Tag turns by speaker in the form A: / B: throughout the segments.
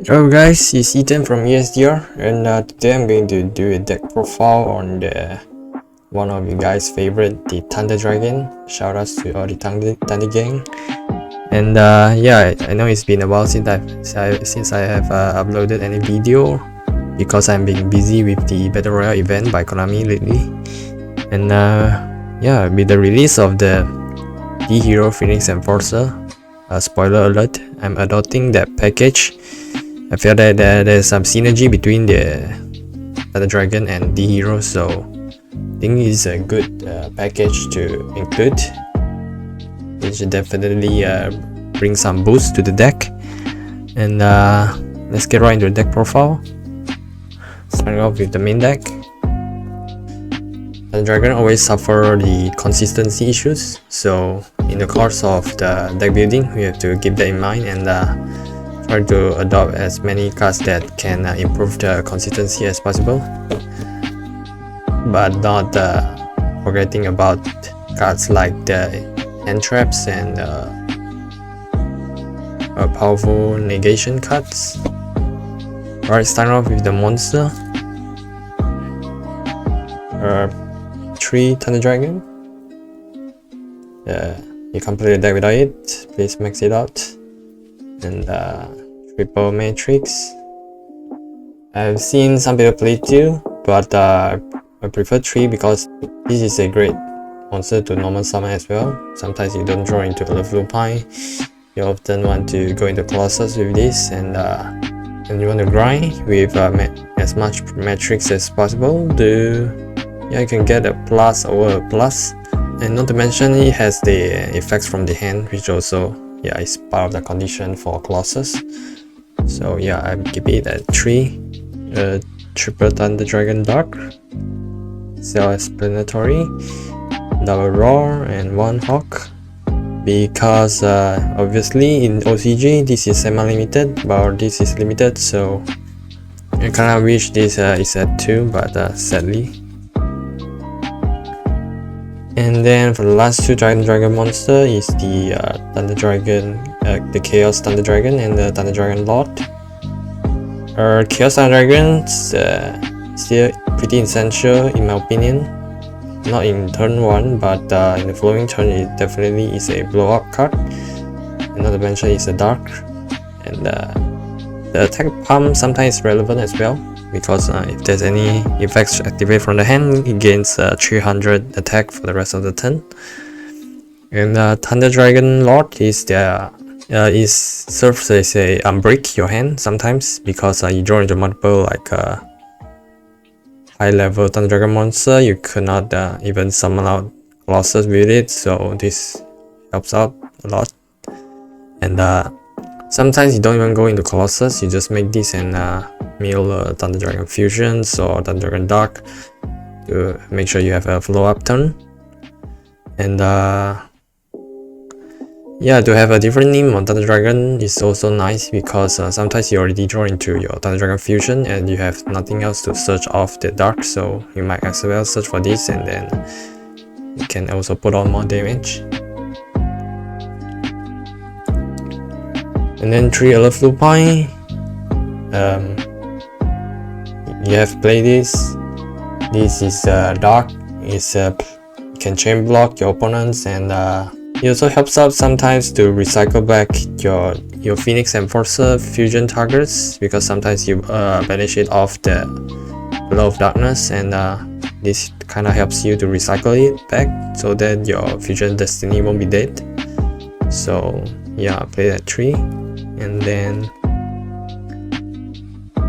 A: Hello guys, it's Ethan from ESDR, and today I'm going to do a deck profile on the one of you guys' favorite, the Thunder Dragon. Shoutouts to all the Thunder gang. And yeah, I know it's been a while since I have uploaded any video because I'm being busy with the Battle Royale event by Konami lately. And yeah, with the release of the DHero Phoenix Enforcer, spoiler alert, I'm adopting that package. I feel that there's some synergy between the Thunder Dragon and DHero, so I think it's a good package to include. It should definitely bring some boost to the deck. And let's get right into the deck profile. Starting off with the main deck. Thunder Dragon always suffer the consistency issues, so in the course of the deck building, we have to keep that in mind and try to adopt as many cards that can improve the consistency as possible, but not forgetting about cards like the hand traps and powerful negation cards. Alright, starting off with the monster. 3 Thunder Dragon. You can't play the deck without it. Please max it out. And triple matrix. I've seen some people play 2, but I prefer 3 because this is a great monster to normal summon as well. Sometimes you don't draw into Lupine, you often want to go into Colossus with this, and you want to grind with as much matrix as possible to you can get a plus over a plus. And not to mention it has the effects from the hand, which also is part of the condition for Colossus. So yeah, I keep it at 3. Triple Thunder Dragon Dark, Self-Explanatory, Double Roar, and 1 Hawk. Because obviously in OCG this is semi-limited, but this is limited, so I kinda wish this is at 2, but sadly. And then for the last 2 Dragon monster is the Thunder Dragon, the Chaos Thunder Dragon and the Thunder Dragon Lord. Chaos Thunder Dragon still pretty essential in my opinion. Not in turn 1, but in the following turn it definitely is a blow up card. And not to mention it's a dark. And the attack pump sometimes is relevant as well, because if there's any effects activated from the hand, it gains 300 attack for the rest of the turn. And Thunder Dragon Lord is serves as a unbreak your hand sometimes, because you draw into multiple like high level Thunder Dragon monster. You cannot even summon out Colossus with it, so this helps out a lot. And sometimes you don't even go into Colossus, you just make this and mill Thunder Dragon Fusions or Thunder Dragon Dark to make sure you have a flow up turn. And yeah, to have a different name on Thunder Dragon is also nice, because sometimes you already draw into your Thunder Dragon Fusion and you have nothing else to search off the Dark, so you might as well search for this, and then you can also put on more damage. And then 3 Alert Lupine. You have played this. This is dark. You can chain block your opponents, and it also helps out sometimes to recycle back your Phoenix Enforcer fusion targets, because sometimes you banish it off the Blow of Darkness, and this kind of helps you to recycle it back so that your fusion destiny won't be dead. So yeah, play that 3. And then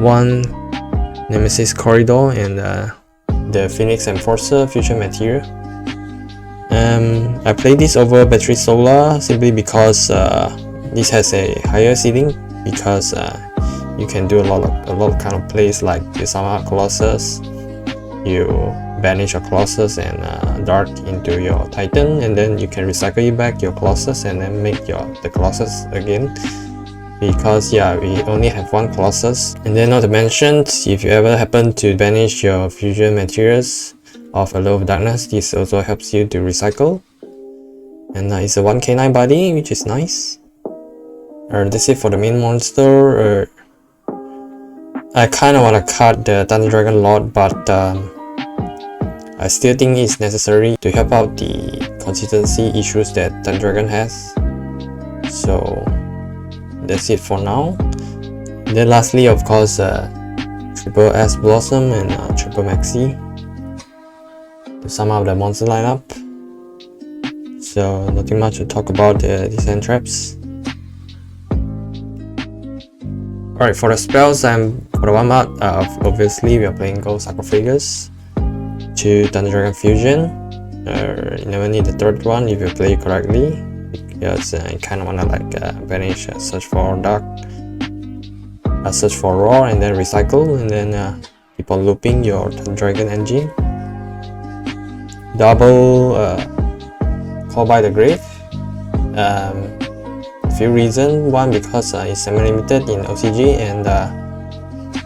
A: 1 Nemesis Corridor and the Phoenix Enforcer Fusion Material. I played this over Battery Solar simply because this has a higher ceiling, because you can do a lot of kind of plays, like you summon out Colossus, you banish your Colossus and Dark into your Titan, and then you can recycle it back your Colossus and then make the Colossus again. Because yeah, we only have 1 Colossus. And then not to mention, if you ever happen to banish your fusion materials of a Low of Darkness, this also helps you to recycle. And it's a 1k9 body, which is nice. That's it for the main monster. I kind of want to cut the Thunder Dragon lot, but I still think it's necessary to help out the consistency issues that Thunder Dragon has. So that's it for now. Then lastly, of course, triple S Blossom and triple Maxi to sum up the monster lineup. So nothing much to talk about these end traps. Alright, for the spells, for the one out, obviously we are playing Gold Sarcophagus, 2 Thunder Dragon Fusion. You never need the third one if you play it correctly, because you kind of want to like banish, search for dark, search for raw, and then recycle, and then keep on looping your Thunder Dragon engine. Double Call by the Grave. Few reasons. One, because it's semi-limited in OCG, and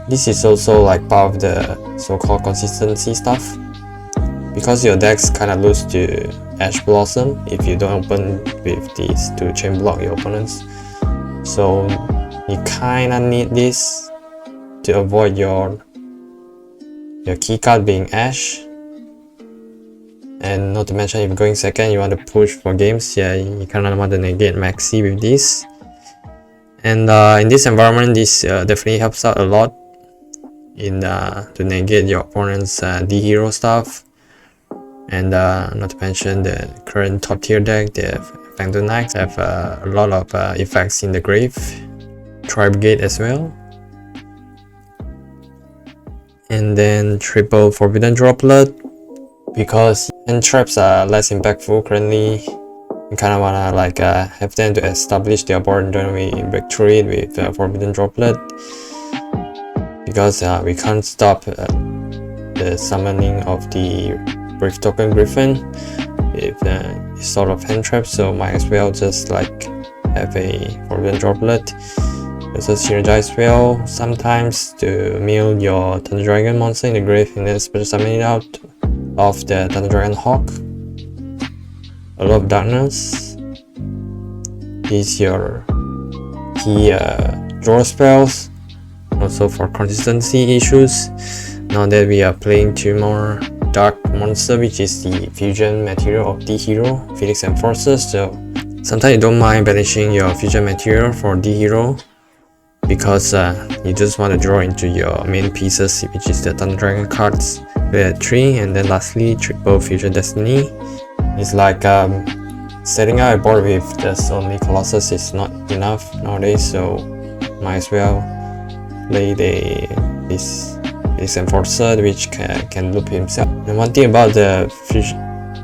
A: this is also like part of the so-called consistency stuff, because your decks kind of lose to Ash Blossom if you don't open with these to chain block your opponents. So you kind of need this to avoid your key card being Ash. And not to mention, if going second, you want to push for games, yeah, you kind of want to negate Maxi with this. And in this environment, this definitely helps out a lot in to negate your opponent's DHero stuff. And not to mention the current top tier deck, the Phantom Knights have a lot of effects in the grave, Tri-Brigade as well. And then triple Forbidden Droplet, because end traps are less impactful currently. You kind of wanna like have them to establish their board, and then we break through it with Forbidden Droplet, because we can't stop the summoning of the Brave Token Griffin with this sort of hand trap. So might as well just like have a Forbidden Droplet. Also synergize spell sometimes to mill your Thunder Dragon monster in the grave, and then special summon it out of the Thunder Dragon Hawk. A lot of darkness. These your key draw spells. Also for consistency issues. Now that we are playing 2 more dark monster, which is the fusion material of DHero, Phoenix Enforcer. So sometimes you don't mind banishing your fusion material for DHero, because you just want to draw into your main pieces, which is the Thunder Dragon cards. We had 3, and then lastly triple Fusion Destiny. It's like setting out a board with just only Colossus is not enough nowadays, so might as well play this Enforcer, which can loop himself. And one thing about the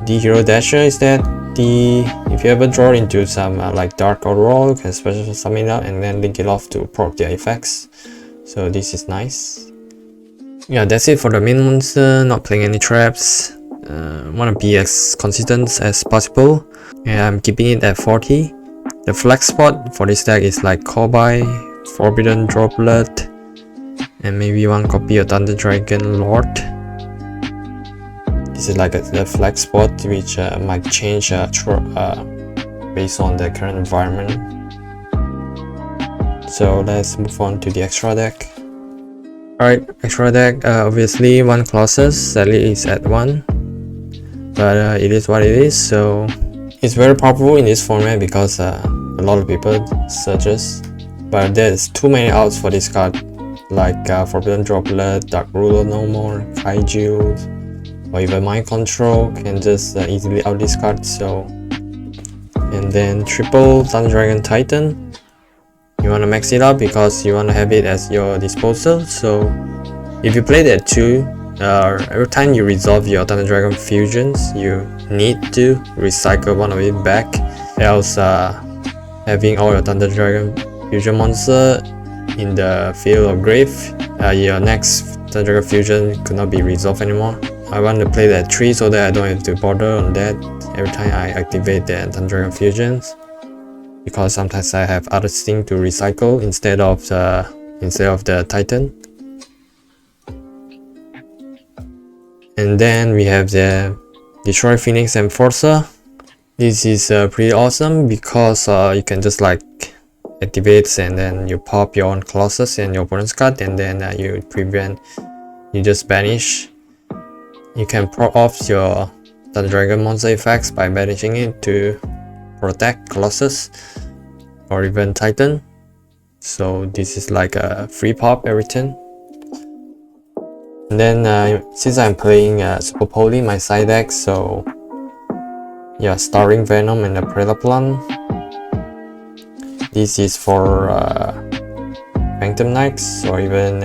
A: DHero Dasher is that if you ever draw into some like dark or raw, you can special summon it out and then link it off to proc their effects. So this is nice. Yeah, that's it for the main monster. Not playing any traps. Want to be as consistent as possible. Yeah, I'm keeping it at 40. The flex spot for this deck is like Call by, Forbidden Droplet, and maybe 1 copy of Thunder Dragon Lord. This is like the flex spot, which might change based on the current environment. So let's move on to the extra deck. Alright, extra deck, obviously 1 Colossus, sadly is at 1. But it is what it is, so it's very powerful in this format because a lot of people searches. But there's too many outs for this card, like Forbidden Droplet, Dark Ruler no more, Kaiju, or even Mind Control can just easily out this card. So, and then triple Thunder Dragon Titan. You want to max it up because you want to have it as your disposal. So if you play that 2, every time you resolve your Thunder Dragon fusions, you need to recycle one of it back, else having all your Thunder Dragon fusion monster in the field of grave, your next Thunder Dragon fusion could not be resolved anymore. I want to play that 3 so that I don't have to bother on that every time I activate the Thunder Dragon fusions, because sometimes I have other things to recycle instead of the Titan. And then we have the Destroy Phoenix Enforcer. This is pretty awesome because you can just like activates, and then you pop your own colossus and your opponent's card, and then you just banish. You can prop off your Thunder Dragon monster effects by banishing it to protect colossus or even titan. So this is like a free pop every turn. And then since I'm playing Super Poly, my side deck, so yeah, Starring Venom and the Predaplan. This is for Phantom Knights or even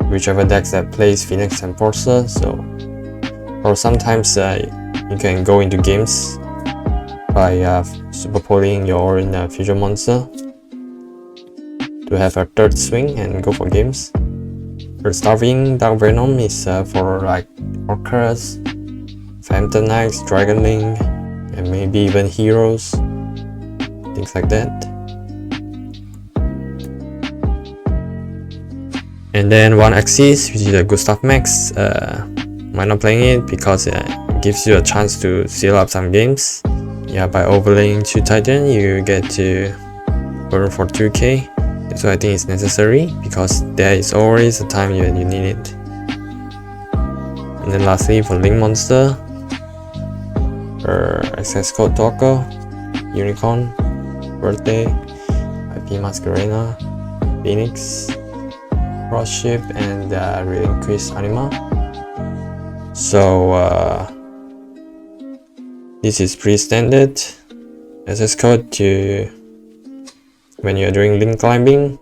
A: whichever decks that plays Phoenix Enforcer. So, or sometimes you can go into games by Super Polying your own future monster to have a third swing and go for games. For Starving Dark Venom is for like Orcas, Phantom Knights, Dragon Link, and maybe even heroes, things like that. And then one Axis, which is a Gustav Max. Might not playing it because it gives you a chance to seal up some games. Yeah, by overlaying 2 Titan, you get to burn for 2k. So I think it's necessary because there is always a time you need it. And then lastly, for Link Monster, access code Talker, Unicorn, Birthday, IP Masquerena, Phoenix, Crossship, and Relinquish Anima. So this is pretty standard access code to when you're doing link climbing.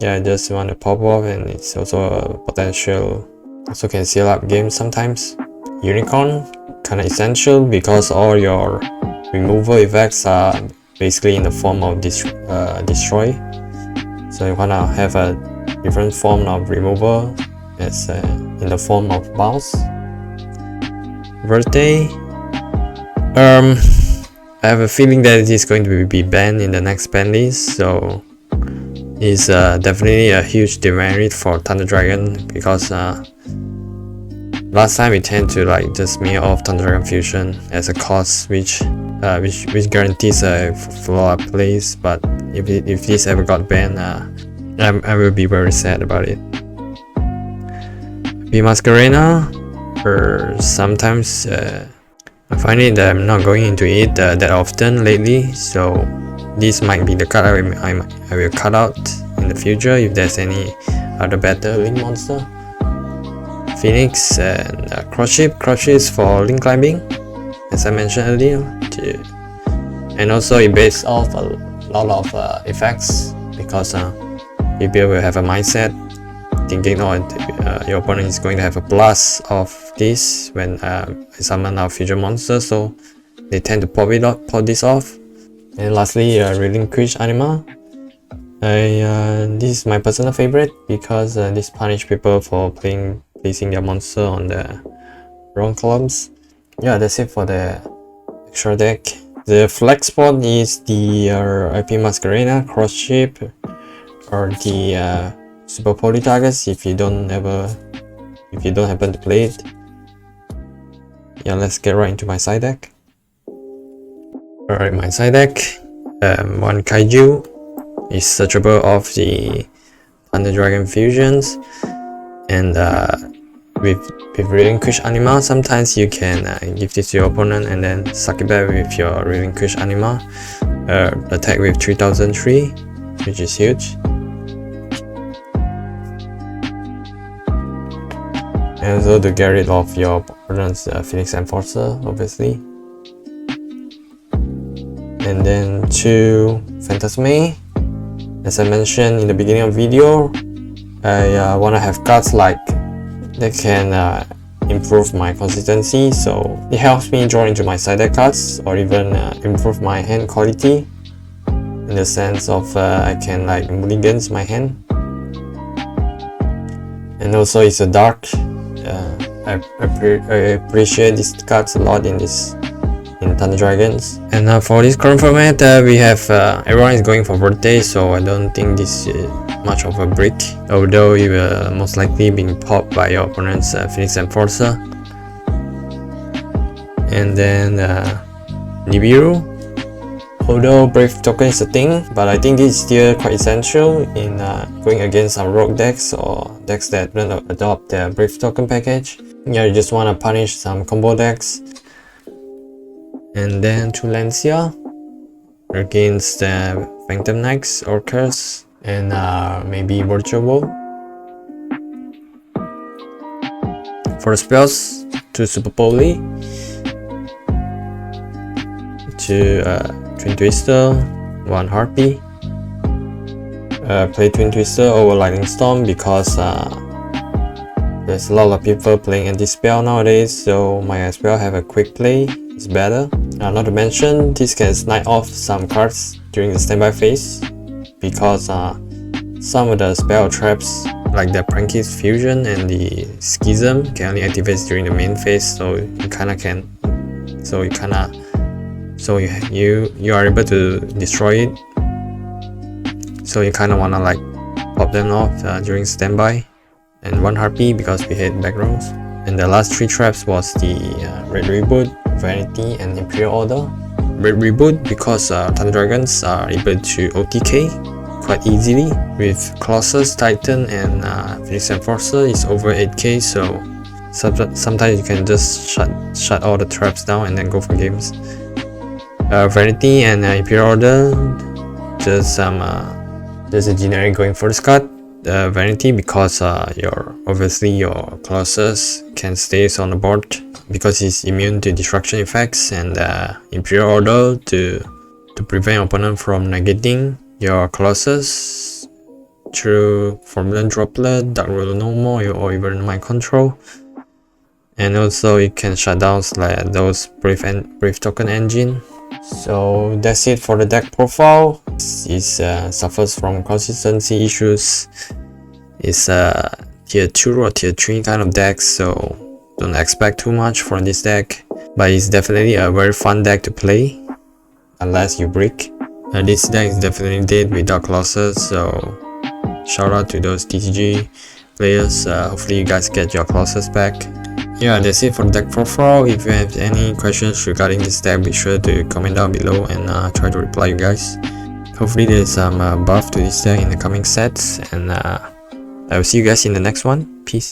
A: Yeah, I just want to pop off, and it's also a potential, also can seal up games sometimes. Unicorn, kinda essential because all your removal effects are basically in the form of destroy. So you wanna have a different form of removal as in the form of bounce. Birthday, I have a feeling that it is going to be banned in the next ban list, so it's definitely a huge demerit for Thunder Dragon because last time we tend to like just mirror off Thunder Dragon Fusion as a cost, which guarantees a follow-up plays. But if this ever got banned, I will be very sad about it. Be Masquerena, or sometimes I find it that I'm not going into it that often lately, so this might be the card I will cut out in the future if there's any other better Link monster. Phoenix and Crossship. Crossship is for link climbing, as I mentioned earlier, and also it based off a lot of effects because people will have a mindset thinking, oh, your opponent is going to have a blast of this when I summon our future monster, so they tend to pop this off. And lastly, Relinquish Anima. This is my personal favorite because this punish people for placing their monster on the wrong columns. Yeah, that's it for the extra deck. The flex spot is the IP Masquerena, Crossship, or the Super Poly targets if you don't happen to play it. Yeah, let's get right into my side deck. Alright, my side deck. One Kaiju is searchable off the Thunder Dragon fusions, and with Relinquish Anima, sometimes you can give this to your opponent and then suck it back with your Relinquish Anima. Attack with 3003, which is huge. And also to get rid of your opponent's Phoenix Enforcer, obviously. And then 2 Phantasme. As I mentioned in the beginning of the video, I want to have cards like that can improve my consistency, so it helps me draw into my side deck cards or even improve my hand quality in the sense of I can like mulligans my hand. And also it's a dark. I appreciate these cards a lot in Thunder Dragons. And for this current format, we have everyone is going for birthday, so I don't think this is much of a break, although you will most likely being popped by your opponent's Phoenix Enforcer. And then Nibiru, Although Brave token is a thing, but I think this is still quite essential in going against some rogue decks or decks that don't adopt the Brave token package. Yeah, you just want to punish some combo decks. And then 2 Lancia against the Phantom Knights, Orcas, and maybe Virtual Bow. For the spells, 2 Super Poly, 2 Twin Twister, 1 Harpy. Play Twin Twister over Lightning Storm because there's a lot of people playing anti-spell nowadays, so my spell have a quick play, it's better. Not to mention, this can snipe off some cards during the standby phase because some of the spell traps like the Prankist Fusion and the Schism can only activate during the main phase, so you are able to destroy it. So you kinda wanna like pop them off during standby. And 1 Harpy because we hate back rows. And the last 3 traps was the Red Reboot, Vanity, and Imperial Order. Red Reboot because Thunder Dragons are able to OTK quite easily with Colossus, Titan, and Phoenix Enforcer is over 8k, so sometimes you can just shut all the traps down and then go for games. Vanity and Imperial Order, just a generic going for this card. Vanity because obviously your Colossus can stay on the board because he's immune to destruction effects, and Imperial Order to prevent opponent from negating your Colossus through Forbidden Droplet, Dark Ruler No More, or even Mind Control. And also it can shut down like those Brave token engine. So that's it for the deck profile. It suffers from consistency issues. It's a tier 2 or tier 3 kind of deck, so don't expect too much from this deck. But it's definitely a very fun deck to play, unless you brick. This deck is definitely dead without Colossus, so shout out to those TCG players. Hopefully you guys get your Colossus back. Yeah, that's it for the deck profile. If you have any questions regarding this deck, be sure to comment down below and try to reply you guys. Hopefully there's some buff to this deck in the coming sets, and I will see you guys in the next one. Peace.